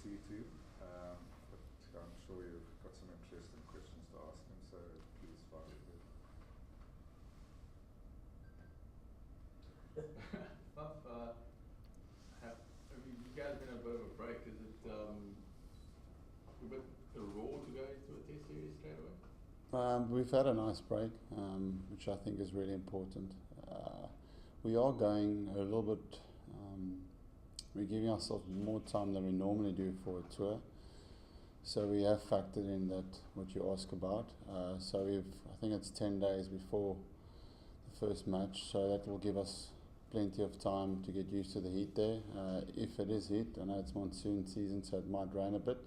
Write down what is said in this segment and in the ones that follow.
Plessis too. But I'm sure you've got some interesting questions to ask him, so please fire away. Faf, you guys been a bit of a break. Is it a bit raw to go into a test series straight away? We've had a nice break, which I think is really important. We are going a little bit, we're giving ourselves more time than we normally do for a tour. So we have factored in that, what you ask about. So I think it's 10 days before the first match, so that will give us plenty of time to get used to the heat there. If it is heat, I know it's monsoon season, so it might rain a bit.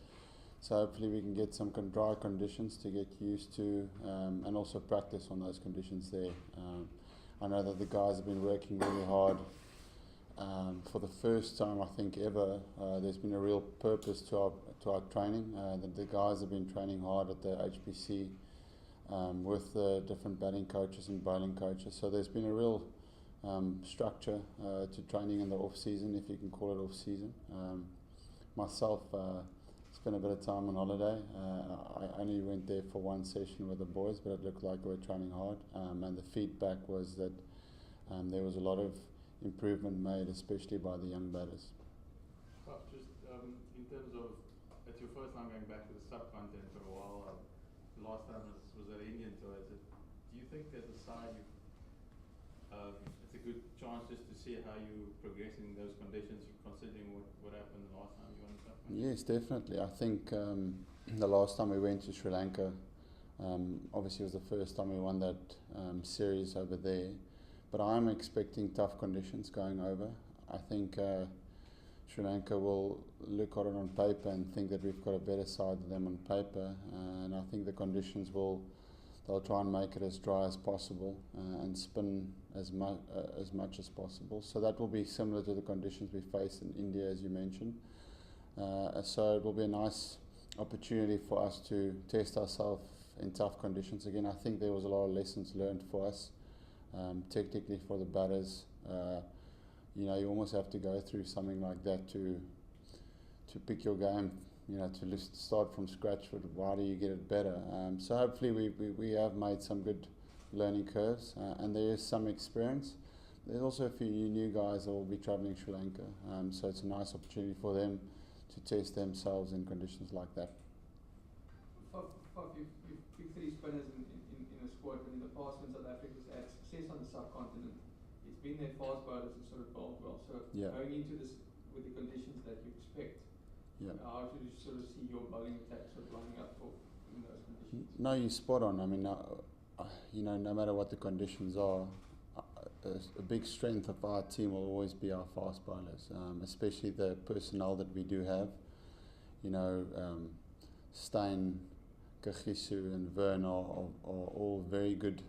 So hopefully we can get some dry conditions to get used to, and also practice on those conditions there. I know that the guys have been working really hard. For the first time, I think ever, there's been a real purpose to our training. The guys have been training hard at the HPC with the different batting coaches and bowling coaches. So there's been a real structure to training in the off season, if you can call it off season. Myself, spent a bit of time on holiday. I only went there for one session with the boys, but it looked like we were training hard. And the feedback was that there was a lot of improvement made, especially by the young batters. Just in terms of, it's your first time going back to the subcontinent for a while. The last time was at Indian tour. Do you think as a side, it's a good chance just to see how you progress in those conditions, considering what happened the last time you won the subcontinent? Yes, definitely. I think the last time we went to Sri Lanka, obviously it was the first time we won that series over there. But I'm expecting tough conditions going over. I think Sri Lanka will look at it on paper and think that we've got a better side than them on paper. And I think the conditions they'll try and make it as dry as possible and spin as much as possible. So that will be similar to the conditions we faced in India, as you mentioned. So it will be a nice opportunity for us to test ourselves in tough conditions again. I think there was a lot of lessons learned for us. Technically for the batters, you almost have to go through something like that to pick your game, to start from scratch. Why do you get it better? So hopefully we have made some good learning curves, and there is some experience. There's also a few new guys that will be travelling Sri Lanka, so it's a nice opportunity for them to test themselves in conditions like that. You've picked three spinners in a squad, but in the past when South Africa's had success on the subcontinent, it's been their fast bowlers who sort of bowled well. So going into this with the conditions that you expect, how should you sort of see your bowling attack sort of lining up in those conditions? No, you're spot on. I mean, no matter what the conditions are, a big strength of our team will always be our fast bowlers, especially the personnel that we do have. Steyn, Kagiso and Vern are all very good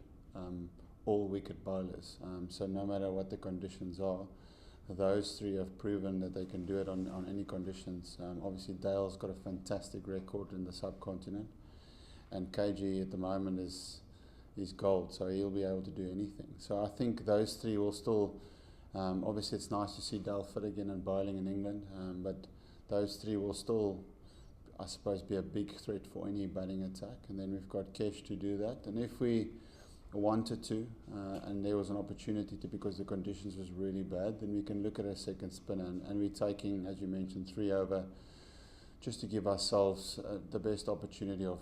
all-wicket bowlers. So no matter what the conditions are, those three have proven that they can do it on any conditions. Obviously Dale's got a fantastic record in the subcontinent, and KG at the moment is gold, so he'll be able to do anything. So I think those three will still, obviously it's nice to see Dale fit again and bowling in England, but those three will still, I suppose, be a big threat for any batting attack. And then we've got Kesh to do that. And if we wanted to, and there was an opportunity to, because the conditions was really bad, then we can look at a second spinner. And we're taking, as you mentioned, 3 over, just to give ourselves the best opportunity of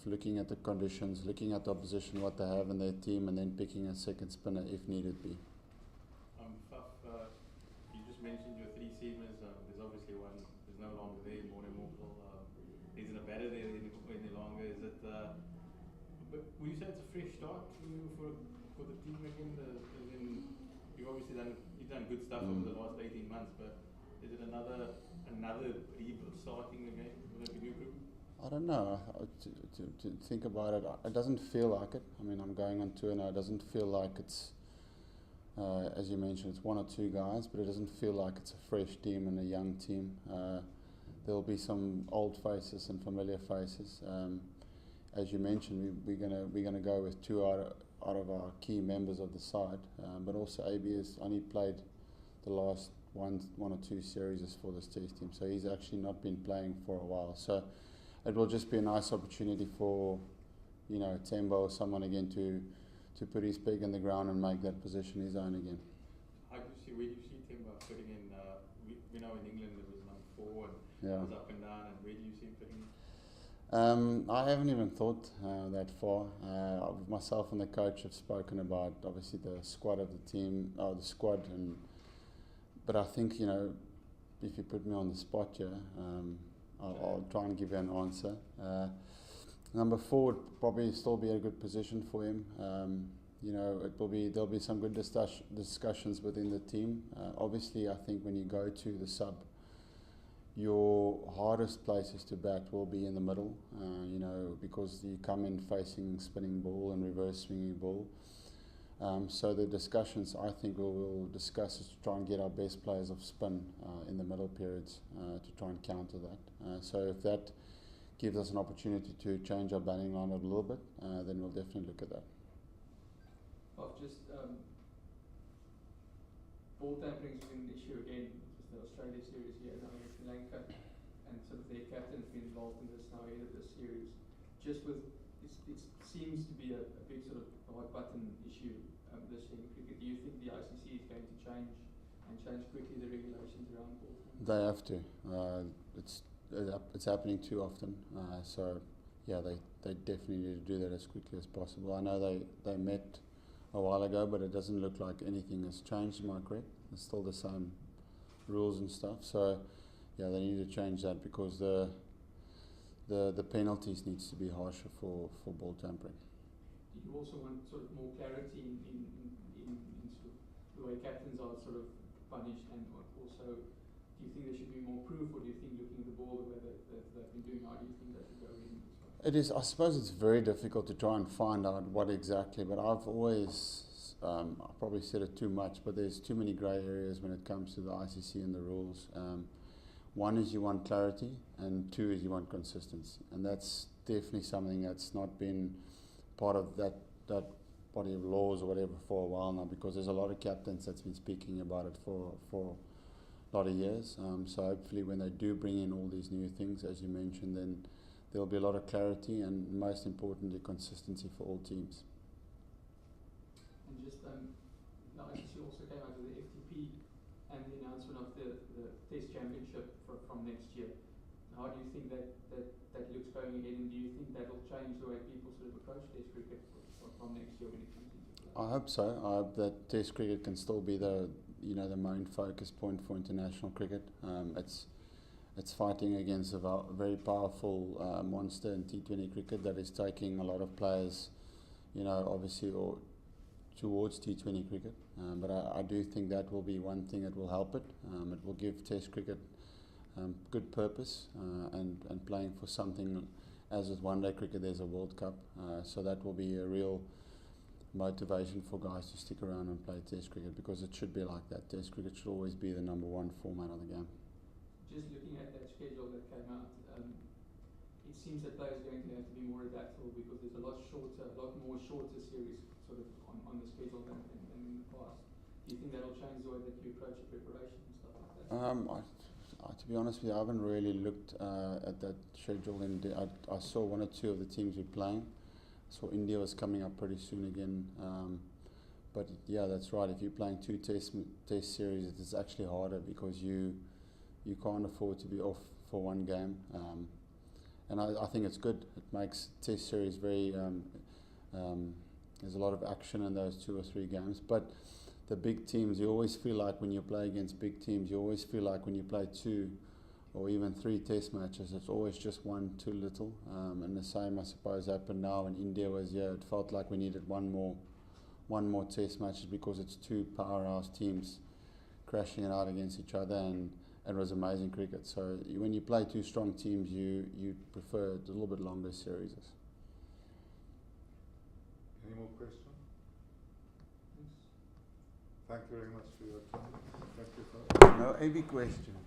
looking at the conditions, looking at the opposition, what they have in their team, and then picking a second spinner if needed be. Faf, you just mentioned your 3 seamers. There's obviously one who's no longer there, more immortal. Isn't a batter there any longer? Is it? But would you say it's a fresh start for the team again? You've obviously done good stuff over the last 18 months, but is it another rebuild starting again with a new group? I don't know. To think about it, it doesn't feel like it. I mean, I'm going on tour now. It doesn't feel like it's, as you mentioned, it's 1 or 2 guys, but it doesn't feel like it's a fresh team and a young team. There'll be some old faces and familiar faces. As you mentioned, we're gonna go with 2 out of our key members of the side, but also AB has only played the last one or two series for this test team. So he's actually not been playing for a while. So it will just be a nice opportunity for, you know, Tembo or someone again to put his peg in the ground and make that position his own again. Where do you see Tembo fitting in? We know in England it was number 4 and Yeah. it was up and down. And where do you see him fitting in? I haven't even thought that far. Myself and the coach have spoken about obviously the squad of the team, but I think, you know, if you put me on the spot here, I'll try and give you an answer. Number 4 would probably still be a good position for him. You know, there'll be some good discussions within the team. Obviously, I think when you go to the sub, your hardest places to bat will be in the middle, you know, because you come in facing spinning ball and reverse swinging ball. So the discussions I think we'll discuss is to try and get our best players of spin in the middle periods to try and counter that. So if that gives us an opportunity to change our batting line a little bit, then we'll definitely look at that. Ball tampering has been an issue again. The Australia series here now in Sri Lanka, and sort of their captain's been involved in this now ahead of this series. Just with it seems to be a big sort of hot button issue this year in cricket. Do you think the ICC is going to change quickly the regulations around ball tampering? They have to. It's happening too often. So yeah, they definitely need to do that as quickly as possible. I know they met a while ago, but it doesn't look like anything has changed. Am I correct? It's still the same rules and stuff. So yeah, they need to change that because the penalties needs to be harsher for ball tampering. Do you also want sort of more clarity in sort of the way captains are sort of punished, and also do you think there should be more proof, or do you think looking at the ball the way they've been doing, how do you think that should go in as well? It is. I suppose it's very difficult to try and find out what exactly, but I've always I probably said it too much, but there's too many grey areas when it comes to the ICC and the rules. One is you want clarity, and 2 is you want consistency, and that's definitely something that's not been part of that body of laws or whatever for a while now, because there's a lot of captains that's been speaking about it for a lot of years. So hopefully when they do bring in all these new things, as you mentioned, then there'll be a lot of clarity and most importantly consistency for all teams. And just the ICC also came out with the FTP and the announcement of the Test Championship from next year. How do you think that looks going ahead, and do you think that will change the way people sort of approach Test cricket from next year when it comes into play? I hope so. I hope that Test cricket can still be the main focus point for international cricket. It's fighting against a very powerful monster in T20 cricket that is taking a lot of players, obviously, towards T20 cricket. But I do think that will be one thing that will help it. It will give Test cricket good purpose and playing for something, as with one-day cricket, there's a World Cup. So that will be a real motivation for guys to stick around and play Test cricket, because it should be like that. Test cricket should always be the number one format of the game. Just looking at that schedule that came out, it seems that players are going to have to be more adaptable, because there's a lot more shorter series sort of on the schedule than in the past. Do you think that will change the way that you approach your preparation and stuff like that? To be honest with you, I haven't really looked at that schedule. I saw one or two of the teams we're playing. So India was coming up pretty soon again. But yeah, that's right. If you're playing 2 test series, it is actually harder, because you can't afford to be off for one game. And I think it's good. It makes test series very, there's a lot of action in those 2 or 3 games. But the big teams, you always feel like when you play against big teams, you always feel like when you play 2 or even 3 test matches, it's always just one too little. And the same, I suppose, happened now when India was here. It felt like we needed one more test matches, because it's 2 powerhouse teams crashing it out against each other, and it was amazing cricket. So when you play 2 strong teams, you prefer a little bit longer series. Any more questions? Thank you very much for your time. Thank you, Faf. No heavy questions.